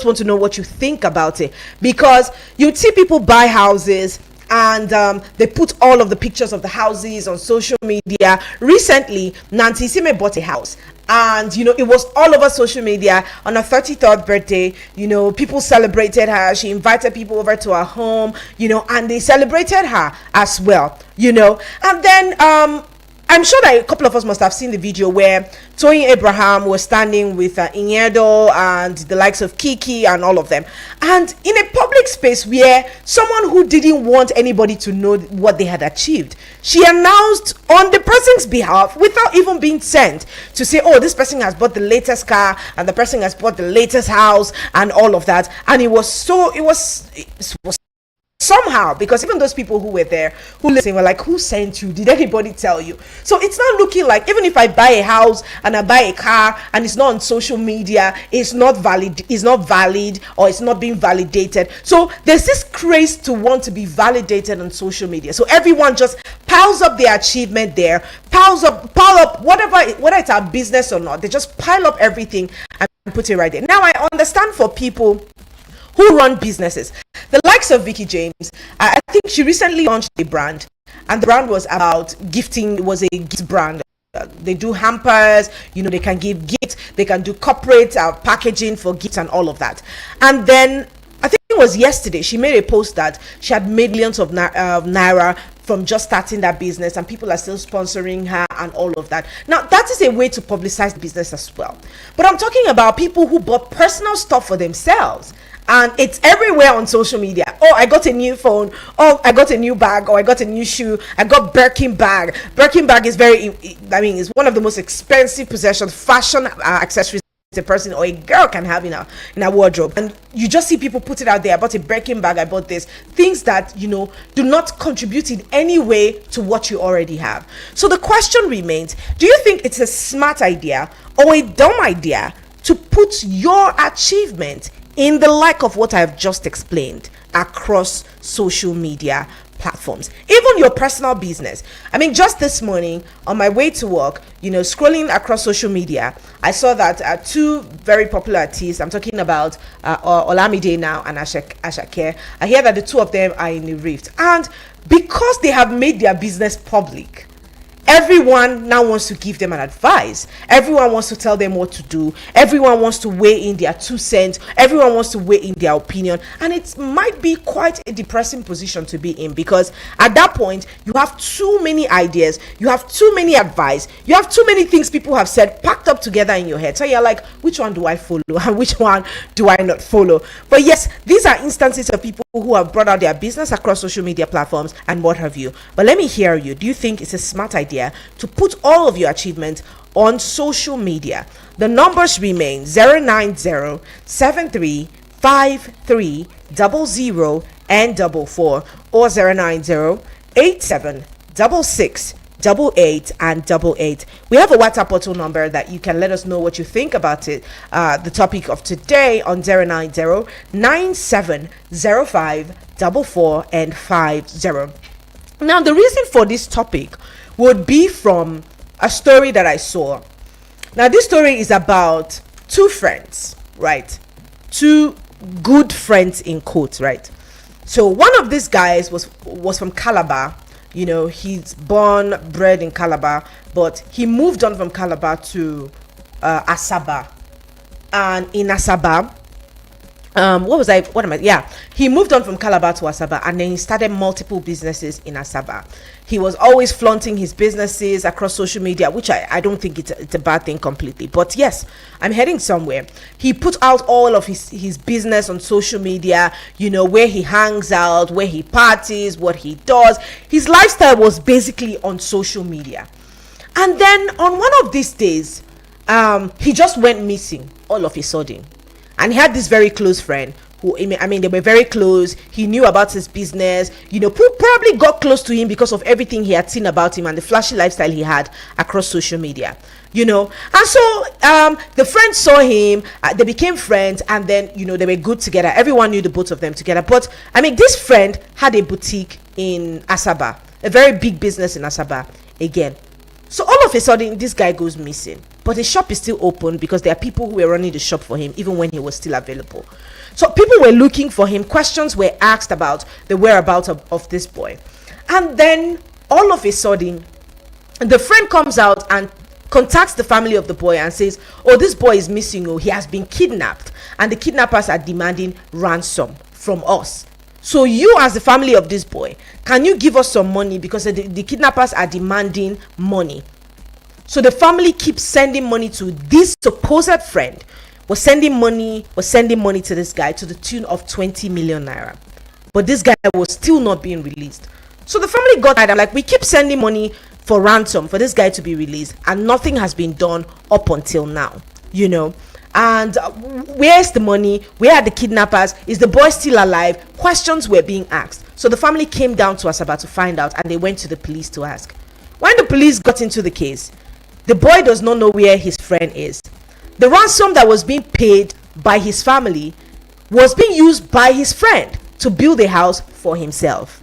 just want to know what you think about it, because you'd see people buy houses and they put all of the pictures of the houses on social media. Recently, Nancy Sime bought a house, and it was all over social media on her 33rd birthday. People celebrated her. She invited people over to her home, and they celebrated her as well, and then I'm sure that a couple of us must have seen the video where Toyin Abraham was standing with Inyedo and the likes of Kiki and all of them. And in a public space where someone who didn't want anybody to know what they had achieved, she announced on the person's behalf without even being sent to say, oh, this person has bought the latest car and the person has bought the latest house and all of that. And it was somehow, because even those people who were there who listened were like, who sent you? Did anybody tell you? So it's not looking like, even if I buy a house and I buy a car and it's not on social media, it's not valid, or it's not being validated. So there's this craze to want to be validated on social media. So everyone just piles up their achievement there, pile up whether it's our business or not, they just pile up everything and put it right there. Now I understand for people who run businesses, the likes of Vicky James, I think she recently launched a brand, and the brand was about gifting. It was a gift brand. They do hampers, they can give gifts, they can do corporate packaging for gifts and all of that. And then I think it was yesterday she made a post that she had made millions of naira from just starting that business, and people are still sponsoring her and all of that. Now that is a way to publicize the business as well, but I'm talking about people who bought personal stuff for themselves, and it's everywhere on social media. Oh, I got a new phone. Oh, I got a new bag. Or I got a new shoe. I got Birkin bag. Birkin bag is it's one of the most expensive possessions, fashion accessories a person or a girl can have in a wardrobe. And you just see people put it out there. I bought a Birkin bag. I bought this. Things that, do not contribute in any way to what you already have. So the question remains, do you think it's a smart idea or a dumb idea to put your achievement in the like of what I've just explained across social media platforms, even your personal business? I mean, just this morning on my way to work, scrolling across social media, I saw that two very popular artists, I'm talking about Olamide now and Asake, I hear that the two of them are in a rift, and because they have made their business public, everyone now wants to give them an advice. Everyone wants to tell them what to do. Everyone wants to weigh in their 2 cents. Everyone wants to weigh in their opinion. And it might be quite a depressing position to be in, because at that point, you have too many ideas. You have too many advice. You have too many things people have said packed up together in your head. So you're like, which one do I follow and which one do I not follow? But yes, these are instances of people who have brought out their business across social media platforms and what have you. But let me hear you. Do you think it's a smart idea to put all of your achievements on social media? The numbers remain 090-7353-00 and 44, or 090-8766-88 and 88. We have a WhatsApp portal number that you can let us know what you think about it. The topic of today on 090-9705-44 and 50. Now, the reason for this topic would be from a story that I saw. Now, this story is about two friends, right? Two good friends in quotes, right? So one of these guys was from Calabar. He's bred in Calabar, but he moved on from Calabar to Asaba. And in Asaba, he moved on from Calabar to Asaba, and then he started multiple businesses in Asaba. He was always flaunting his businesses across social media, which I don't think it's a bad thing completely. But yes, I'm heading somewhere. He put out all of his business on social media, where he hangs out, where he parties, what he does. His lifestyle was basically on social media. And then on one of these days, he just went missing all of a sudden. And he had this very close friend who, they were very close. He knew about his business, probably got close to him because of everything he had seen about him and the flashy lifestyle he had across social media, And so the friend saw him, they became friends, and then, they were good together. Everyone knew the both of them together. But, this friend had a boutique in Asaba, a very big business in Asaba again. So all of a sudden, this guy goes missing. but his shop is still open because there are people who were running the shop for him even when he was still available. So people were looking for him. Questions were asked about the whereabouts of this boy. And then all of a sudden, the friend comes out and contacts the family of the boy and says, oh, this boy is missing. Oh, he has been kidnapped. And the kidnappers are demanding ransom from us. So you, as the family of this boy, can you give us some money, because the kidnappers are demanding money. So the family keeps sending money to this supposed friend. Was sending money to this guy to the tune of 20 million naira. But this guy was still not being released. So the family got tired. I'm like, we keep sending money for ransom for this guy to be released, and nothing has been done up until now, you know. And where's the money? Where are the kidnappers? Is the boy still alive? Questions were being asked. So the family came down to Asaba to find out, and they went to the police to ask. When the police got into the case, the boy does not know where his friend is. The ransom that was being paid by his family was being used by his friend to build a house for himself.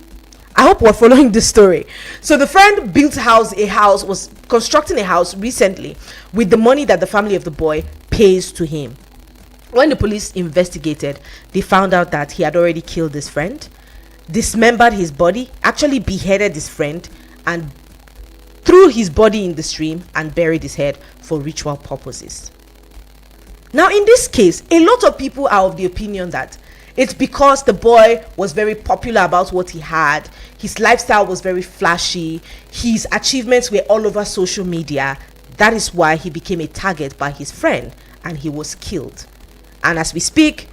I hope we're following this story. So the friend built was constructing a house recently with the money that the family of the boy pays to him. When the police investigated, they found out that he had already killed his friend, dismembered his body, actually beheaded his friend, and threw his body in the stream and buried his head for ritual purposes. Now, in this case, a lot of people are of the opinion that it's because the boy was very popular about what he had. His lifestyle was very flashy. His achievements were all over social media. That is why he became a target by his friend and he was killed. And as we speak,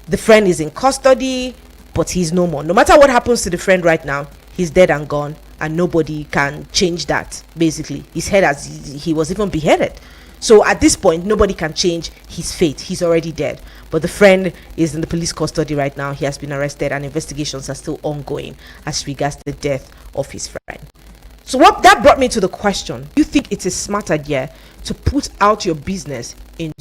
the friend is in custody, but he's no more. No matter what happens to the friend right now, he's dead and gone, and nobody can change that. Basically, his head, as he was even beheaded. So at this point, nobody can change his fate. He's already dead. But the friend is in the police custody right now. He has been arrested, and investigations are still ongoing as regards the death of his friend. So what that brought me to the question: do you think it's a smart idea to put out your business on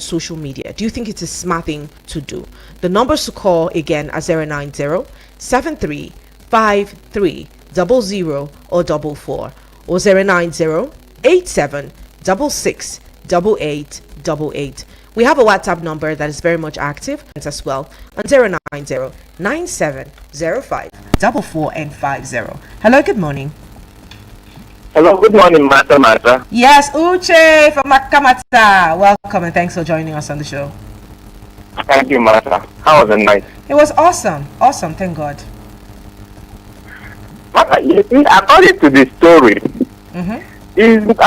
social media? Do you think it's a smart thing to do? The numbers to call again are 090-7353-00 or 44, or 090-8766-8888. We have a WhatsApp number that is very much active as well on 090-9705-44 Hello, good morning. Hello, good morning, Mata. Yes, Uche from Makamata. Welcome and thanks for joining us on the show. Thank you, Mata. How was the night? It was awesome. Awesome, thank God. Mata, you see, according to the story, I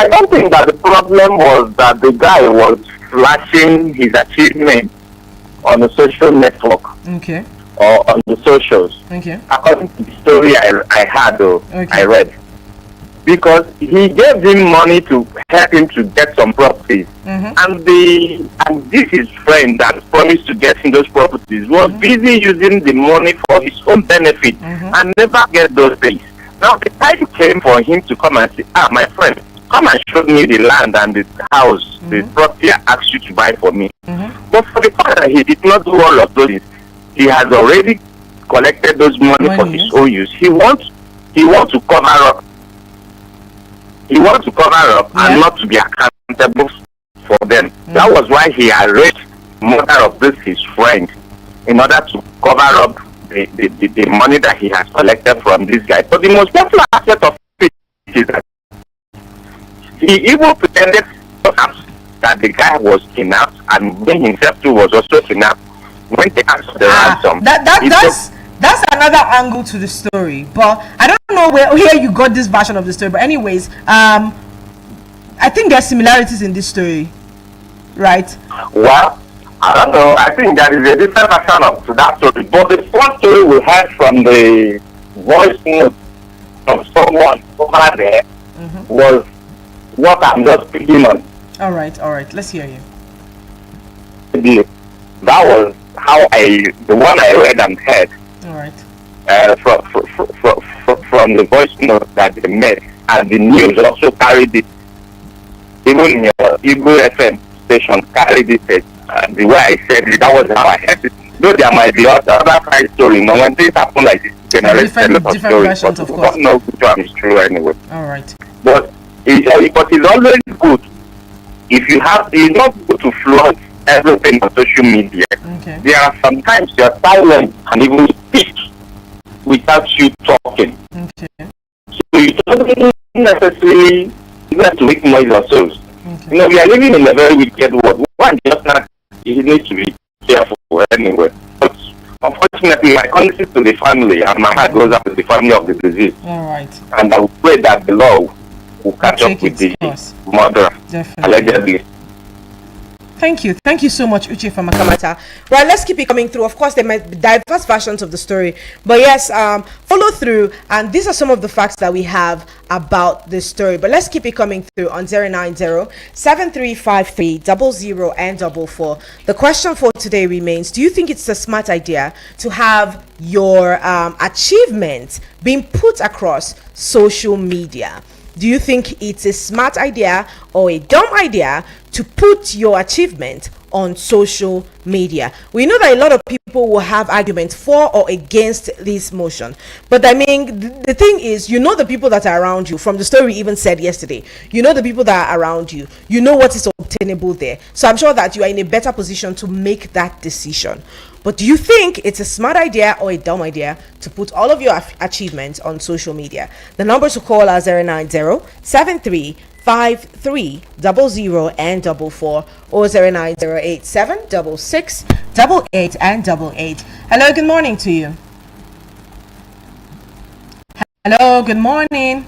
don't think that the problem was that the guy was flashing his achievement on the social network. Okay. Or on the socials. Okay. According to the story I had, though, I read. Because he gave him money to help him to get some properties. And this his friend that promised to get him those properties was busy using the money for his own benefit and never get those things. Now the time came for him to come and say, my friend, come and show me the land and the house, the property I asked you to buy for me. But for the fact that he did not do all of those things, he has already collected those money for his own use. He wants to cover up. He wants to cover up and not to be accountable for them. That was why he arranged mother of this his friend in order to cover up the money that he has collected from this guy. But the most popular aspect of it is that he even pretended that the guy was kidnapped, and when himself too was also kidnapped. When they asked for the ransom, that's another angle to the story. But I don't know where you got this version of the story. But anyways, I think there are similarities in this story, right? Well, I don't know. I think there is a different version of that story. But the first story we heard from the voice note of someone over there was what I'm just picking on. All right. Let's hear you. That was the one I read and heard. All right. From the voice note that they made, and the news also carried it. Even your Igbo FM station carried it. The way I said it, that was how I heard it. Though there might be other side story. No, when things happen like this, generate a lot of stories. Versions, but of we course. don't know which one is true anyway. All right. But it's always good you don't go to flaunt everything on social media. Okay. There are sometimes you're silent and even speak without you talking. Okay. So you don't necessarily have to make noise yourselves. Okay. You know, we are living in a very wicked world. One just not, you need to be careful anyway. But unfortunately, my condolences to the family, and my heart goes out to the family of the disease. All right. And I will pray that the law will catch up with the murderer, allegedly. Thank you so much, Uche from Makamata. Right, let's keep it coming through. Of course, there might be diverse versions of the story, but yes, follow through. And these are some of the facts that we have about this story. But let's keep it coming through on 090-7353-00 and 44. The question for today remains: do you think it's a smart idea to have your achievements being put across social media? Do you think it's a smart idea or a dumb idea to put your achievement on social media? We know that a lot of people will have arguments for or against this motion. But I mean, the thing is, you know the people that are around you. From the story we even said yesterday, you know the people that are around you. You know what is obtainable there. So I'm sure that you are in a better position to make that decision. But do you think it's a smart idea or a dumb idea to put all of your achievements on social media? The numbers to call are 090-7353-00 and 44 or 090-8766-88 and 88. Hello, good morning to you. Hello, good morning.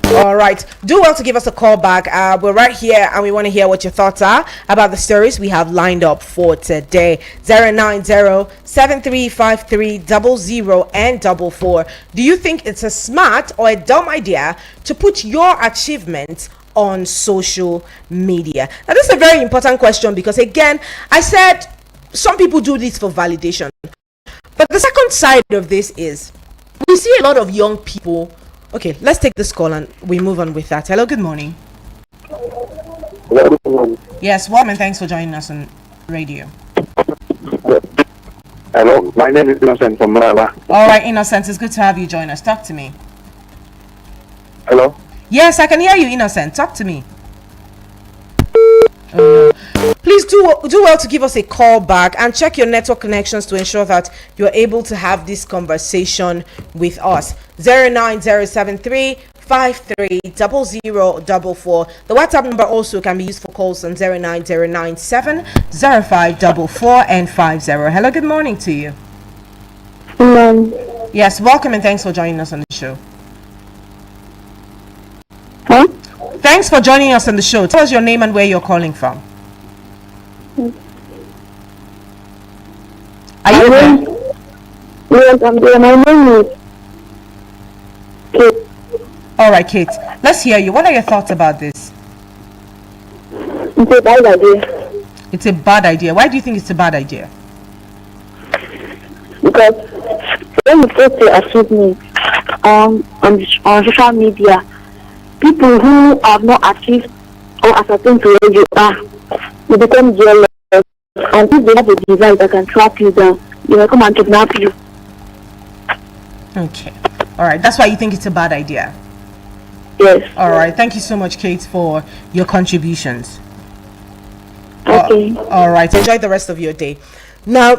All right, do well to give us a call back. We're right here and we want to hear what your thoughts are about the stories we have lined up for today. 090-7353-00 and 44. Do you think it's a smart or a dumb idea to put your achievements on social media? Now, this is a very important question because, again, I said some people do this for validation. But the second side of this is we see a lot of young people. Okay, let's take this call and we move on with that. Hello, good morning. Hello, good morning. Yes, welcome and thanks for joining us on radio. Hello, my name is Innocent from Malawa. All right, Innocent, it's good to have you join us. Talk to me. Hello? Yes, I can hear you, Innocent. Talk to me. Oh, no. Please do well to give us a call back and check your network connections to ensure that you're able to have this conversation with us. 090-7353-0044. The WhatsApp number also can be used for calls on 090-9705-44 and 50. Hello, good morning to you. Yes, welcome and thanks for joining us on the show. Huh? Thanks for joining us on the show. Tell us your name and where you're calling from. Are you there? Yes, I'm there. My name is Kate. All right, Kate. Let's hear you. What are your thoughts about this? It's a bad idea. It's a bad idea. Why do you think it's a bad idea? Because when you post your achievement on social media, people who have not achieved or ascertained to where you are, you become jealous. And if they have a device that can track you down, they will come and kidnap you. Okay. All right. That's why you think it's a bad idea. Yes. All right. Thank you so much, Kate, for your contributions. Okay. All right. Enjoy the rest of your day. Now,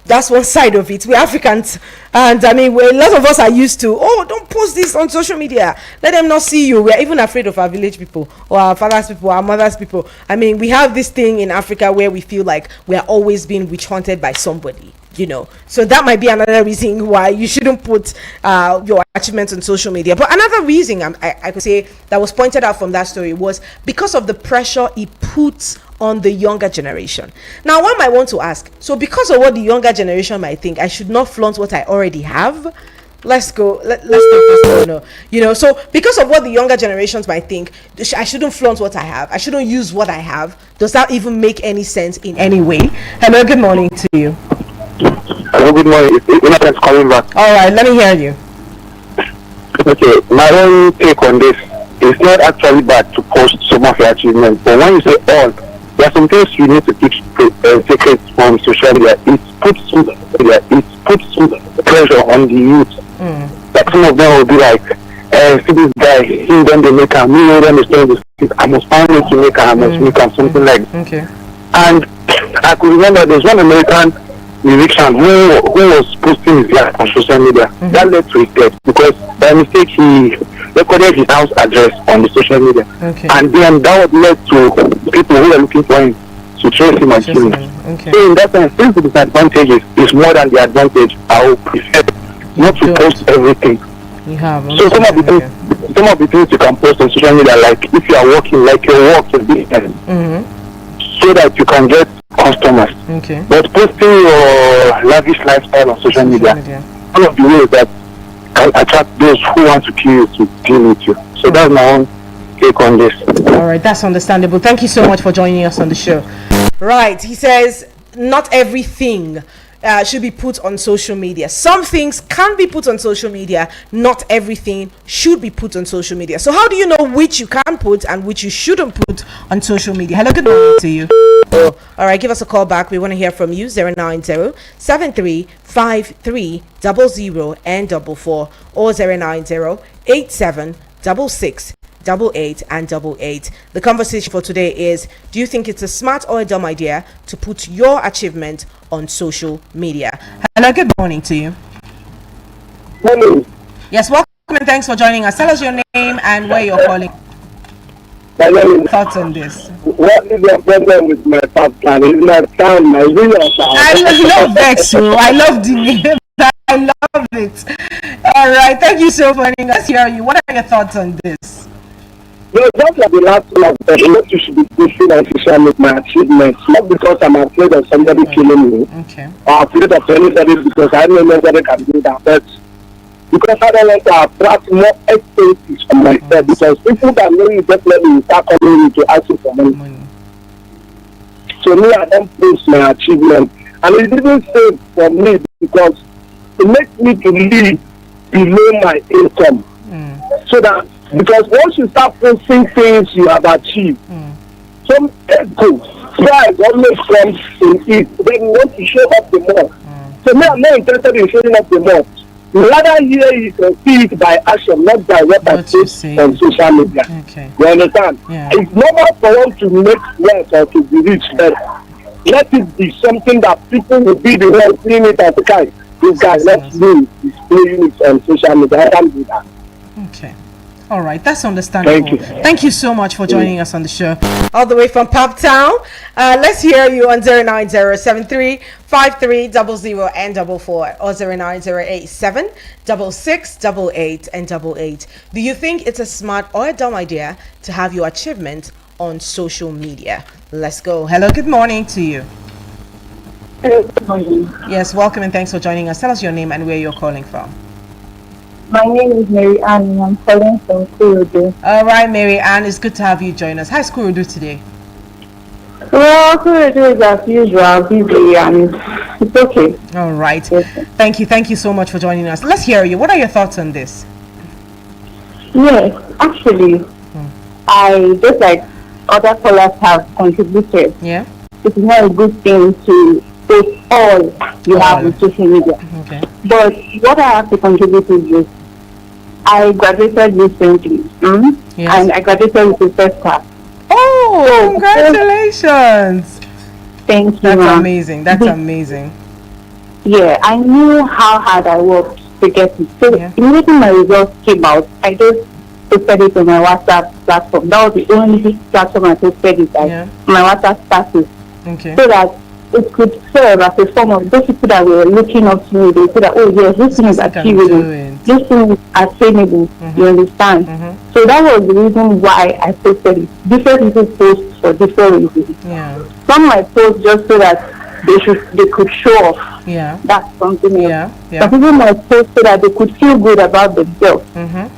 that's one side of it. We're Africans, and I mean, a lot of us are used to, oh, don't post this on social media, let them not see you. We're even afraid of our village people or our father's people, our mother's people. I mean, we have this thing in Africa where we feel like we're always being witch hunted by somebody, you know. So that might be another reason why you shouldn't put your achievements on social media. But another reason I could say that was pointed out from that story was because of the pressure it puts on the younger generation. Now, one might want to ask, so because of what the younger generation might think, I should not flaunt what I already have? Let's go. Let's take this corner. You know, so because of what the younger generations might think, I shouldn't flaunt what I have. I shouldn't use what I have. Does that even make any sense in any way? Hello, good morning to you. Hello, good morning. It's calling back. All right, let me hear you. Okay, my own take on this is not actually bad to post some of your achievements, but when you say all, there are some things you need to keep secret from social media. It puts some pressure on the youth. Like some of them will be like, see this guy, he then they make him, me understand this, I must find way to make him, I must make him, something like that. Okay. And I could remember there's one American musician who was posting his life on social media. That led to his death because by mistake he recorded his house address on the social media. Okay. And then that would led to people who were looking for him to trace him and kill him. Okay. So in that sense, since the disadvantages is more than the advantage, I will prefer not to post everything. You have. So some of the things you can post on social media, like if you are working, like your work, your business, so that you can get customers. Okay. But posting your lavish lifestyle on social media, one of the ways that can attract those who want to kill you to deal with you. So that's my own take on this. All right, that's understandable. Thank you so much for joining us on the show. Right, he says not everything should be put on social media. Some things can be put on social media. Not everything should be put on social media. So how do you know which you can put and which you shouldn't put on social media? Hello, good morning to you. All right, give us a call back. We want to hear from you. 090-7353-00 and 44 or 090-8766 88 and 88. The conversation for today is: do you think it's a smart or a dumb idea to put your achievement on social media? Hello, good morning to you. Hello. Yes, welcome and thanks for joining us. Tell us your name and where you're calling. Thoughts on this? What is your problem with my pop plan? It's not sound, my real sound. I love Vexo. I love the name. I love it. All right, thank you so much for joining us here. What are your thoughts on this? No, just like the last one, what you should be pushing on social with my achievements, not because I'm afraid of somebody killing me, or afraid of anybody because I know nobody can do that, but because I don't want to attract more expenses from myself, because people that know you definitely will start coming in to ask you for money. So me, I don't post my achievement, and it didn't save for me because it makes me to live below my income, so that because once you start posting things you have achieved, some ego pride always comes in it. Then you want to show up the more. So me, I'm not interested in showing up the more. Rather hear it and see it by action, not by what I post on social media. You understand? It's normal for one to make wealth or to be rich, but let it be something that people will be the one seeing it as a kind. This guy, let's do displaying it on social media. I can't do that. Okay. All right, that's understandable. Thank you so much for joining us on the show. All the way from Pop Town. Let's hear you on 090-7353-00 and 44 or 090-8766-88 and 88. Do you think it's a smart or a dumb idea to have your achievement on social media? Let's go. Hello, good morning to you. Hello, good morning. Yes, welcome and thanks for joining us. Tell us your name and where you're calling from. My name is Mary Ann and I'm calling from Kurudu. All right, Mary Ann, it's good to have you join us. How's Kurudu today? Well, Kurudu is as usual, busy and it's okay. All right. Yes. Thank you so much for joining us. Let's hear you. What are your thoughts on this? Yes, actually, I just like other callers have contributed. Yeah. It's not a good thing to post all you have on social media. Okay. But what I have to contribute is this. I graduated recently, and I graduated with the first class. Oh, congratulations! Thank you. That's amazing. That's amazing. Yeah, I knew how hard I worked to get it. So immediately my results came out, I just posted it on my WhatsApp platform. That was the only platform I posted it at, my WhatsApp status. Okay. So that it could serve as a form of those people that were looking up to me. They said that, oh yes, this thing is achievable, this thing is attainable. You understand? So that was the reason why I posted it. Different people post for different reasons. Some might post just so that they could show off. That's something else. Some people might post so that they could feel good about themselves.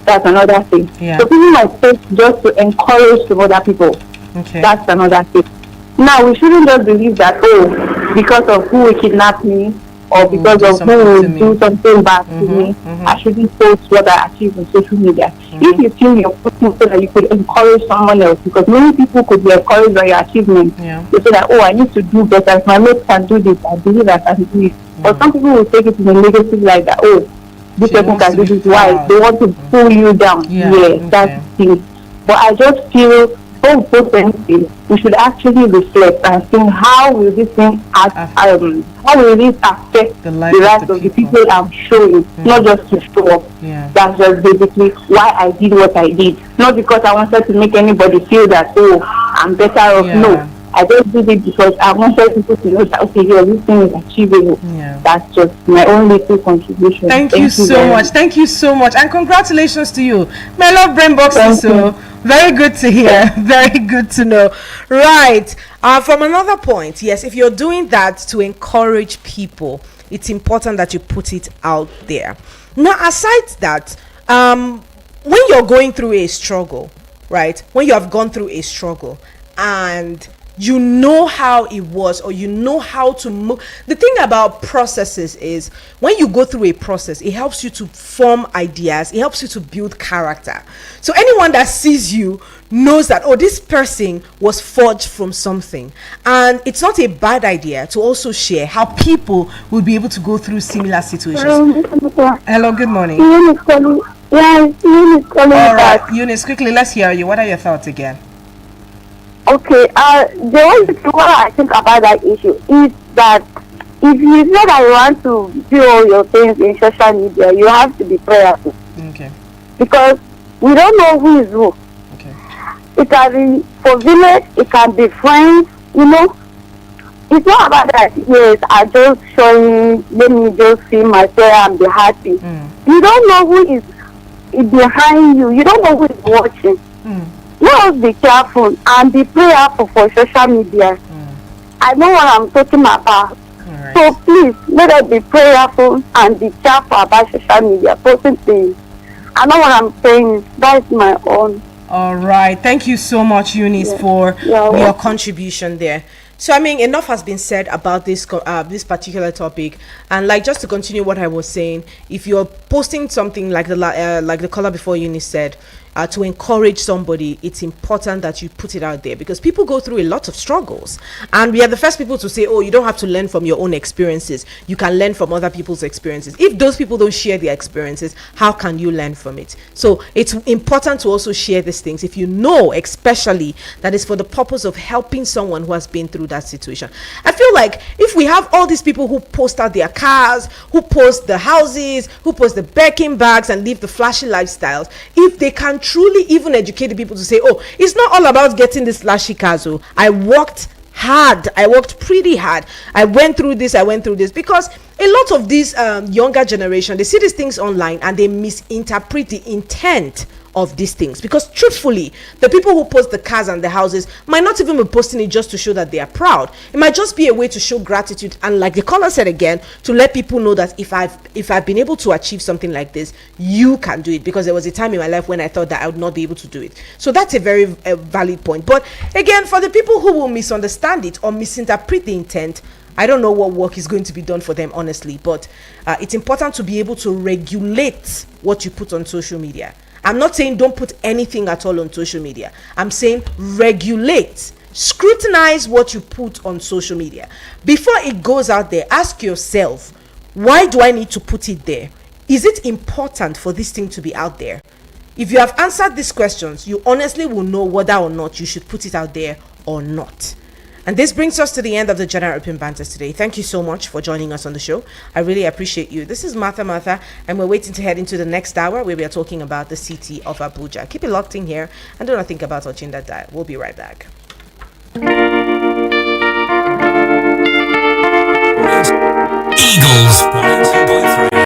That's another thing. So people might post just to encourage some other people. That's another thing. Now, we shouldn't just believe that, oh, because of who will kidnap me or because of who will do something bad to me, I shouldn't post what I achieved on social media. If you feel you're posting so that you could encourage someone else, because many people could be encouraged by your achievement. They say that, oh, I need to do better. If my mates can do this, I believe I can do it. But some people will take it in a negative light that, oh, this She person wants can to do be this. Why? proud. They want to pull you down. Yeah, Yeah, okay. that's it. But I just feel when we post anything, we should actually reflect and think how will this thing how will this affect The the life rest of the of the people. people I'm showing, not just to show up. Yeah. That's just basically why I did what I did. Not because I wanted to make anybody feel that, oh, I'm better off. Yeah. No. I just did it because I wanted people to know that, okay, yeah, this thing is achievable. Yeah. That's just my own little contribution. Thank you so very much. Thank you so much. And congratulations to you. My love brain box Thank so you. very good to hear. Very good to know. Right. From another point, yes, if you're doing that to encourage people, it's important that you put it out there. Now, aside that, when you're going through a struggle, right? When you have gone through a struggle and you know how it was, or you know how to move. The thing about processes is when you go through a process, it helps you to form ideas, it helps you to build character. So anyone that sees you knows that, oh, this person was forged from something. And it's not a bad idea to also share how people will be able to go through similar situations. Hello, good morning. Ian is calling. Yeah, Ian is calling All back. right, Eunice, quickly, let's hear you. What are your thoughts again? Okay, the only thing what I think about that issue is that if you say that you want to do all your things in social media, you have to be prayerful. Okay. Because we don't know who is who. Okay. It can be for village, it can be friends, you know. It's not about that, yes, I just showing, let me just see myself and be happy. You don't know who is behind you, you don't know who is watching. Let us be careful and be prayerful for social media. I know what I'm talking about. Right. So please, let us be prayerful and be careful about social media, posting things. I know what I'm saying. That's my own. All right. Thank you so much, Eunice, for your contribution there. So, I mean, enough has been said about this this particular topic. And like, just to continue what I was saying, if you're posting something like the caller before Eunice said, to encourage somebody, it's important that you put it out there, because people go through a lot of struggles, and we are the first people to say, oh, you don't have to learn from your own experiences, you can learn from other people's experiences. If those people don't share their experiences, how can you learn from it? So it's important to also share these things if you know, especially, that is for the purpose of helping someone who has been through that situation. I feel like if we have all these people who post out their cars, who post the houses, who post the Birkin bags and live the flashy lifestyles, if they can truly even educate the people to say, oh, it's not all about getting this flashy cars. Oh, I worked hard, I worked pretty hard, I went through this, because a lot of these younger generation, they see these things online and they misinterpret the intent of these things, because truthfully, the people who post the cars and the houses might not even be posting it just to show that they are proud. It might just be a way to show gratitude, and like the caller said again, to let people know that if I've been able to achieve something like this, you can do it, because there was a time in my life when I thought that I would not be able to do it. So that's a very valid point. But again, for the people who will misunderstand it or misinterpret the intent, I don't know what work is going to be done for them, honestly, but it's important to be able to regulate what you put on social media. I'm not saying don't put anything at all on social media. I'm saying regulate, scrutinize what you put on social media. Before it goes out there, ask yourself, why do I need to put it there? Is it important for this thing to be out there? If you have answered these questions, you honestly will know whether or not you should put it out there or not. And this brings us to the end of the General Open Banter today. Thank you so much for joining us on the show. I really appreciate you. This is Martha, and we're waiting to head into the next hour where we are talking about the city of Abuja. Keep it locked in here and do not think about touching that dial. We'll be right back. Eagles 102.3